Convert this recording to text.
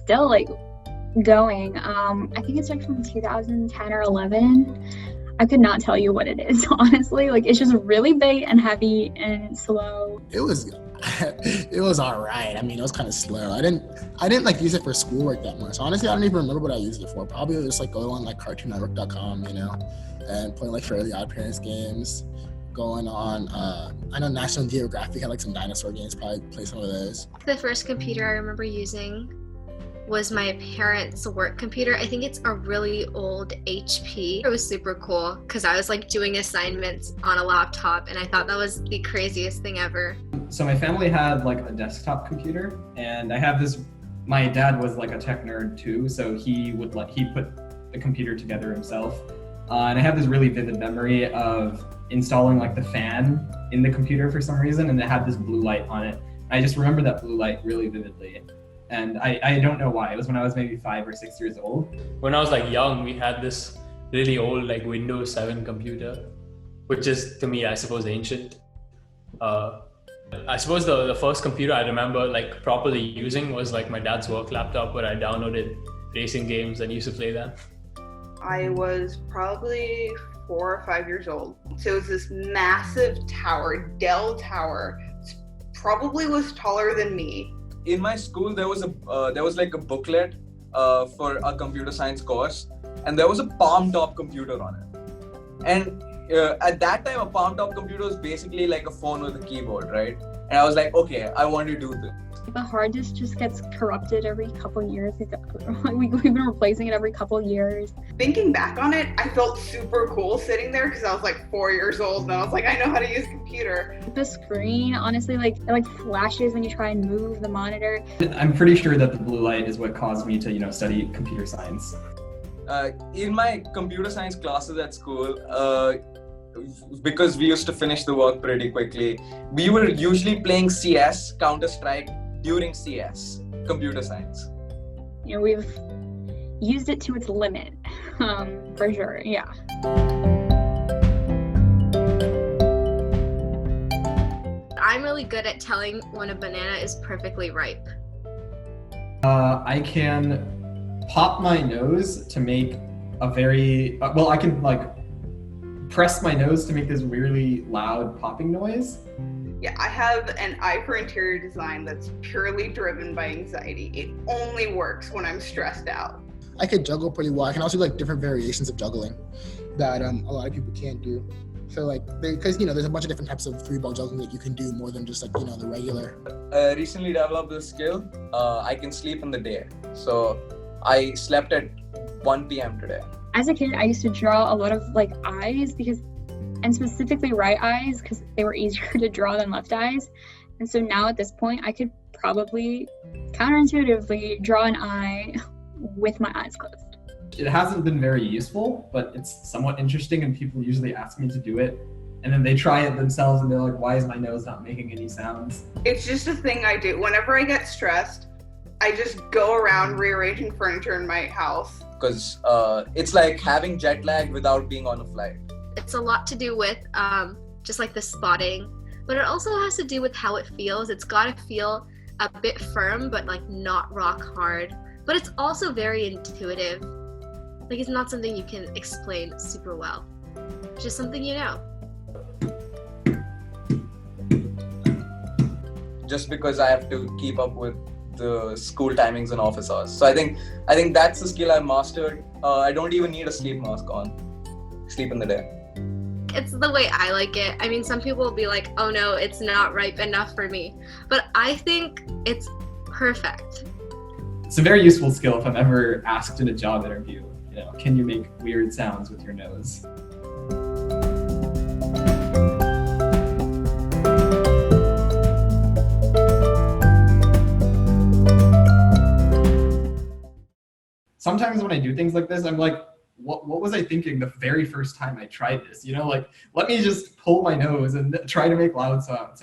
still like going. I think it's like from 2010 or 11. I could not tell you what it is, honestly. Like, it's just really big and heavy and slow. It was all right. I mean, it was kind of slow. I didn't like use it for schoolwork that much. Honestly, I don't even remember what I used it for. Probably just like go on like cartoonnetwork.com, and play like Fairly Odd Parents games. Going on, I know National Geographic had like some dinosaur games. Probably play some of those. The first computer I remember using was my parents' work computer. I think it's a really old HP. It was super cool because I was like doing assignments on a laptop and I thought that was the craziest thing ever. So my family had like a desktop computer, and I have this, my dad was like a tech nerd too, so he put the computer together himself. And I have this really vivid memory of installing like the fan in the computer for some reason, and it had this blue light on it. I just remember that blue light really vividly. And I don't know why. It was when I was maybe 5 or 6 years old. When I was like young, we had this really old like Windows 7 computer, which is to me, I suppose, ancient. I suppose the first computer I remember like properly using was like my dad's work laptop, where I downloaded racing games and used to play them. I was probably 4 or 5 years old. So it was this massive tower, Dell tower, probably was taller than me. In my school, there was like a booklet for a computer science course, and there was a palm top computer on it. And at that time, a palm top computer was basically like a phone with a keyboard, right? And I was like, okay, I want to do this. The hard disk just gets corrupted every couple of years. We've been replacing it every couple of years. Thinking back on it, I felt super cool sitting there because I was like 4 years old and I was like, I know how to use a computer. The screen, honestly, it flashes when you try and move the monitor. I'm pretty sure that the blue light is what caused me to, study computer science. In my computer science classes at school, because we used to finish the work pretty quickly, we were usually playing CS, Counter-Strike, during CS, computer science. We've used it to its limit, for sure, yeah. I'm really good at telling when a banana is perfectly ripe. I can pop my nose to make a very, I can press my nose to make this really loud popping noise. Yeah, I have an eye for interior design that's purely driven by anxiety. It only works when I'm stressed out. I could juggle pretty well. I can also do different variations of juggling that a lot of people can't do. So because there's a bunch of different types of 3-ball juggling that you can do more than just the regular. I recently developed this skill. I can sleep in the day. So I slept at 1 p.m. today. As a kid, I used to draw a lot of eyes and specifically right eyes because they were easier to draw than left eyes. And so now at this point, I could probably counterintuitively draw an eye with my eyes closed. It hasn't been very useful, but it's somewhat interesting, and people usually ask me to do it. And then they try it themselves and they're like, why is my nose not making any sounds? It's just a thing I do. Whenever I get stressed, I just go around rearranging furniture in my house. Because it's like having jet lag without being on a flight. It's a lot to do with just the spotting, but it also has to do with how it feels. It's got to feel a bit firm, but not rock hard. But it's also very intuitive. It's not something you can explain super well. It's just something you know. Just because I have to keep up with the school timings and office hours. So I think that's the skill I mastered. I don't even need a sleep mask on. Sleep in the day. It's the way I like it. I mean, some people will be like, oh no, it's not ripe enough for me. But I think it's perfect. It's a very useful skill if I'm ever asked in a job interview. Can you make weird sounds with your nose? Sometimes when I do things like this, I'm like, what was I thinking the very first time I tried this? Let me just pull my nose and try to make loud sounds.